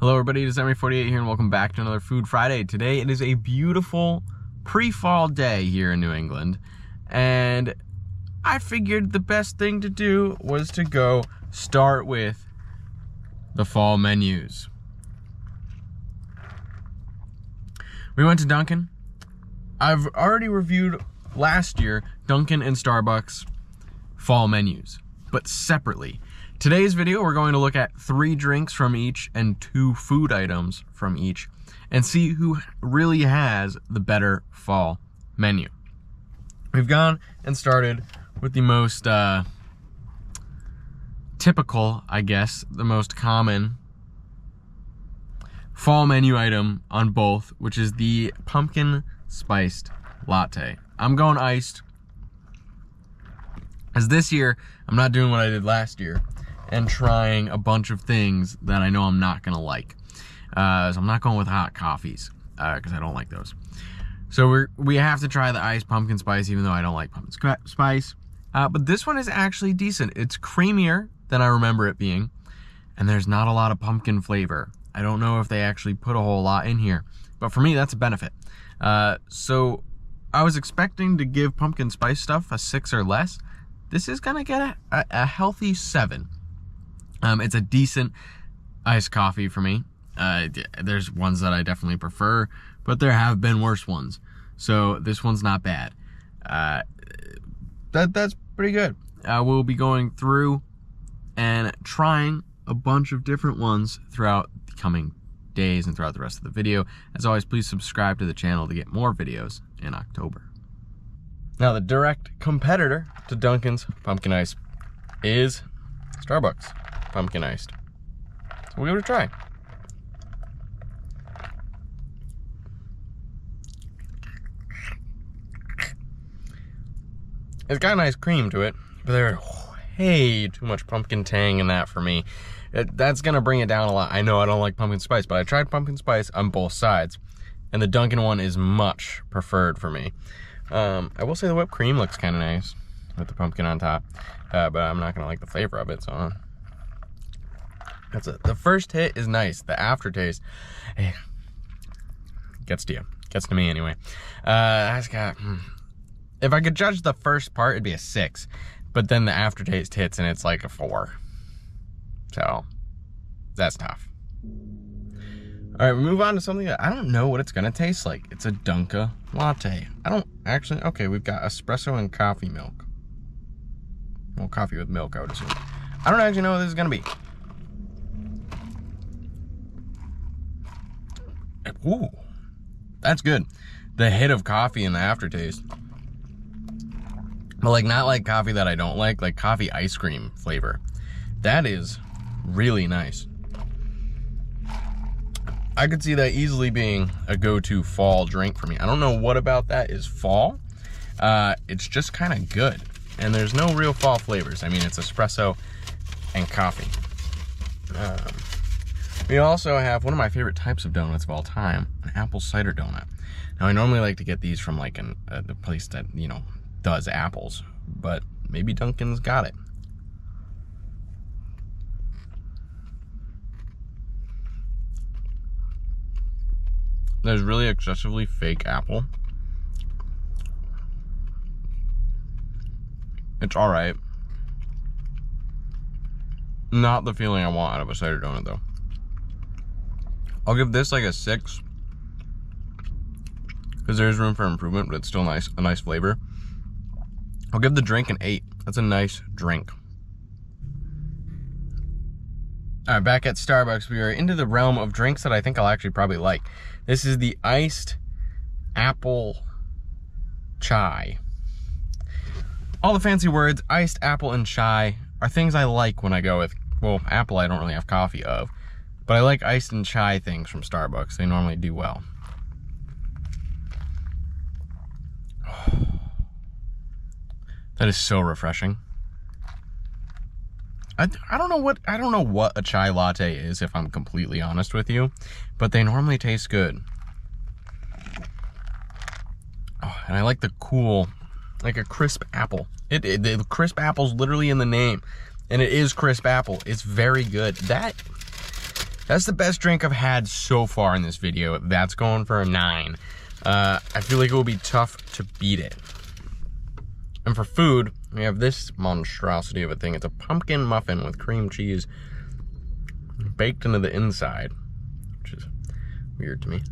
Hello everybody, it is Emery48 here and welcome back to another Food Friday. Today it is a beautiful pre-fall day here in New England, and I figured the best thing to do was to go start with the fall menus. We went to Dunkin. I've already reviewed last year Dunkin and Starbucks fall menus, but separately. Today's video, we're going to look at 3 drinks from each and 2 food items from each and see who really has the better fall menu. We've gone and started with the most typical, I guess, the most common fall menu item on both, which is the pumpkin spiced latte. I'm going iced, as this year, I'm not doing what I did last year and trying a bunch of things that I know I'm not gonna like. So I'm not going with hot coffees, because I don't like those. So we have to try the iced pumpkin spice, even though I don't like pumpkin spice. But this one is actually decent. It's creamier than I remember it being, and there's not a lot of pumpkin flavor. I don't know if they actually put a whole lot in here, but for me, that's a benefit. So I was expecting to give pumpkin spice stuff a 6 or less. This is gonna get a healthy 7. It's a decent iced coffee for me. There's ones that I definitely prefer, but there have been worse ones. So this one's not bad. That's pretty good. We'll be going through and trying a bunch of different ones throughout the coming days and throughout the rest of the video. As always, please subscribe to the channel to get more videos in October. Now, the direct competitor to Dunkin's Pumpkin Ice is Starbucks Pumpkin Iced. So we'll give it a try. It's got a nice cream to it, but there's way too much pumpkin tang in that for me. That's gonna bring it down a lot. I know I don't like pumpkin spice, but I tried pumpkin spice on both sides, and the Dunkin' one is much preferred for me. I will say the whipped cream looks kind of nice with the pumpkin on top, but I'm not gonna like the flavor of it, so that's it. The first hit is nice. The aftertaste, gets to you. Gets to me anyway. If I could judge the first part, it'd be a 6, but then the aftertaste hits and it's like a 4. So that's tough. All right, we move on to something that I don't know what it's gonna taste like. It's a Dunkin' latte. I don't actually, okay, we've got espresso and coffee milk. Well, coffee with milk, I would assume. I don't actually know what this is gonna be. Ooh, that's good. The hit of coffee in the aftertaste. But like, not like coffee that I don't like coffee ice cream flavor. That is really nice. I could see that easily being a go-to fall drink for me. I don't know what about that is fall. It's just kind of good. And there's no real fall flavors. I mean, it's espresso and coffee. We also have one of my favorite types of donuts of all time, an apple cider donut. Now, I normally like to get these from like a place that, you know, does apples, but maybe Dunkin's got it. There's really excessively fake apple. It's all right. Not the feeling I want out of a cider donut, though. I'll give this like a 6, because there's room for improvement, but it's still nice, a nice flavor. I'll give the drink an 8. That's a nice drink. All right, back at Starbucks, we are into the realm of drinks that I think I'll actually probably like. This is the iced apple chai. All the fancy words, iced apple and chai, are things I like when I go with, well, apple I don't really have coffee of, but I like iced and chai things from Starbucks. They normally do well. That is so refreshing. I don't know what a chai latte is, if I'm completely honest with you, but they normally taste good. Oh, and I like the cool, like a crisp apple. The crisp apple's literally in the name, and it is crisp apple. It's very good. That That's the best drink I've had so far in this video. That's going for a 9. I feel like it will be tough to beat it. And for food, we have this monstrosity of a thing. It's a pumpkin muffin with cream cheese baked into the inside, which is weird to me.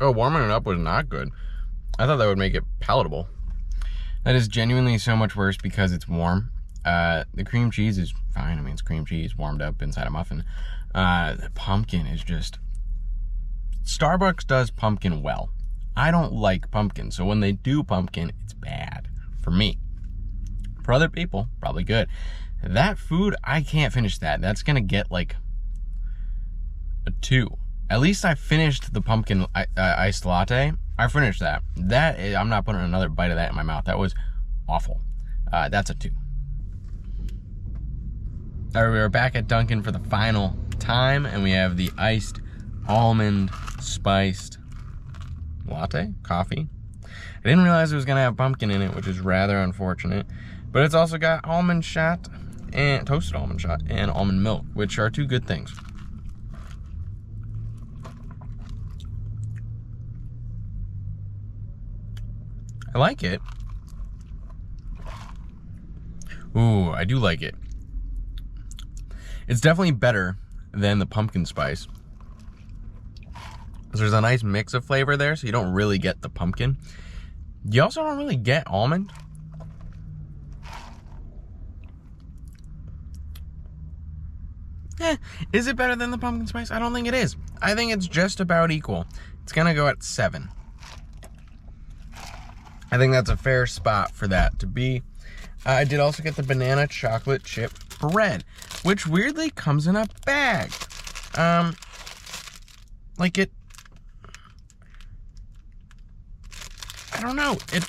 Oh, warming it up was not good. I thought that would make it palatable. That is genuinely so much worse because it's warm. The cream cheese is fine. I mean, it's cream cheese warmed up inside a muffin. The pumpkin is just... Starbucks does pumpkin well. I don't like pumpkin, so when they do pumpkin, it's bad. For me. For other people, probably good. That food, I can't finish that. That's gonna get like a 2. At least I finished the pumpkin iced latte. I finished that. I'm not putting another bite of that in my mouth. That was awful. That's a 2. All right, we are back at Dunkin' for the final time, and we have the iced almond spiced latte, coffee. I didn't realize it was gonna have pumpkin in it, which is rather unfortunate. But it's also got almond shot and toasted almond shot and almond milk, which are 2 good things. I like it. Ooh, I do like it. It's definitely better than the pumpkin spice. There's a nice mix of flavor there, so you don't really get the pumpkin. You also don't really get almond. Is it better than the pumpkin spice? I don't think it is. I think it's just about equal. It's gonna go at 7. I think that's a fair spot for that to be. I did also get the banana chocolate chip bread, which weirdly comes in a bag. Like it, I don't know. It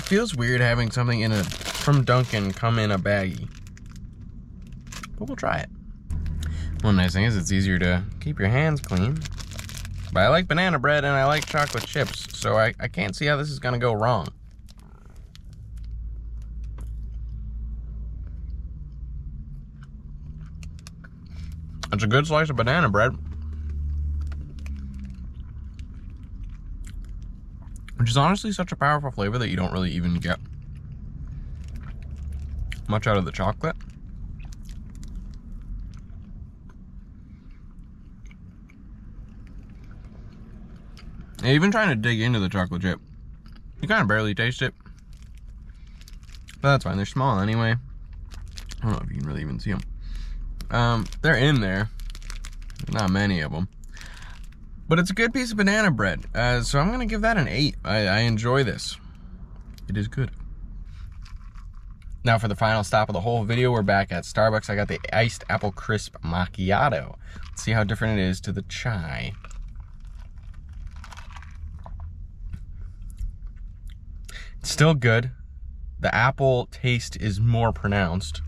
feels weird having something from Dunkin' come in a baggie. But we'll try it. One nice thing is it's easier to keep your hands clean. But I like banana bread and I like chocolate chips, so I can't see how this is gonna go wrong. It's a good slice of banana bread, which is honestly such a powerful flavor that you don't really even get much out of the chocolate. And even trying to dig into the chocolate chip, you kind of barely taste it. But that's fine, they're small anyway. I don't know if you can really even see them. They're in there. There's not many of them. But it's a good piece of banana bread. So I'm gonna give that an 8. I enjoy this. It is good. Now for the final stop of the whole video, we're back at Starbucks. I got the iced apple crisp macchiato. Let's see how different it is to the chai. It's still good. The apple taste is more pronounced,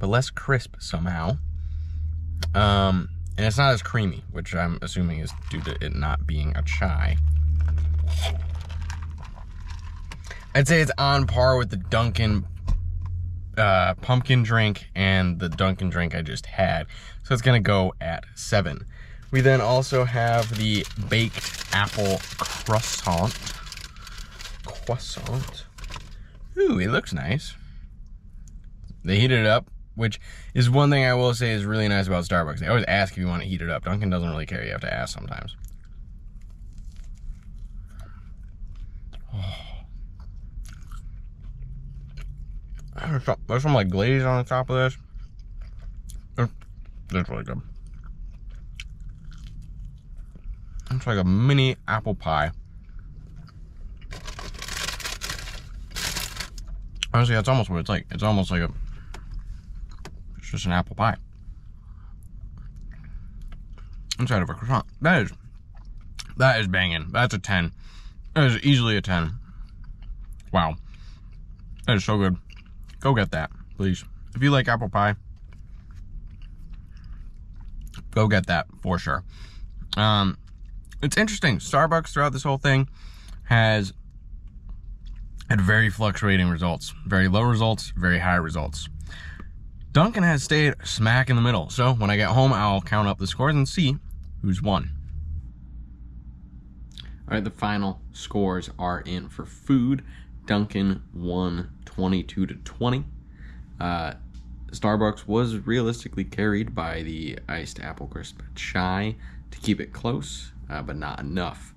but less crisp somehow. And it's not as creamy, which I'm assuming is due to it not being a chai. I'd say it's on par with the Dunkin' pumpkin drink and the Dunkin' drink I just had. So it's gonna go at 7. We then also have the baked apple croissant. Ooh, it looks nice. They heated it up, which is one thing I will say is really nice about Starbucks. They always ask if you want to heat it up. Dunkin' doesn't really care. You have to ask sometimes. Oh. There's some like glaze on the top of this. That's really good. It's like a mini apple pie. Honestly, that's almost what it's like. It's almost like it's just an apple pie inside of a croissant. That is banging. That's a 10. That is easily a 10. Wow. That is so good. Go get that, please. If you like apple pie, go get that for sure. It's interesting. Starbucks throughout this whole thing has had very fluctuating results. Very low results, very high results. Dunkin has stayed smack in the middle. So when I get home, I'll count up the scores and see who's won. All right, the final scores are in for food. Dunkin won 22-20. Starbucks was realistically carried by the iced apple crisp chai to keep it close, but not enough.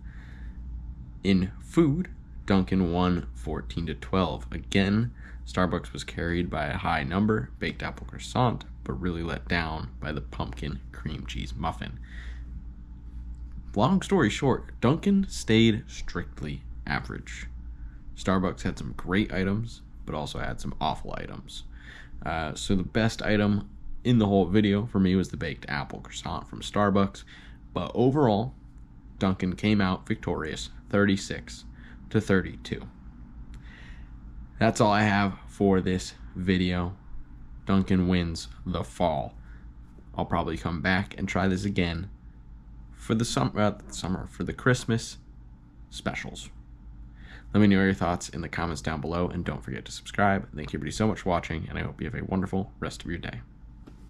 In food, Dunkin won 14-12. Again, Starbucks was carried by a high number, baked apple croissant, but really let down by the pumpkin cream cheese muffin. Long story short, Dunkin stayed strictly average. Starbucks had some great items, but also had some awful items. So the best item in the whole video for me was the baked apple croissant from Starbucks. But overall, Dunkin came out victorious, 36-32. That's all I have for this video. Dunkin wins the fall. I'll probably come back and try this again for the summer, for the Christmas specials. Let me know your thoughts in the comments down below, and don't forget to subscribe. Thank you everybody so much for watching, and I hope you have a wonderful rest of your day.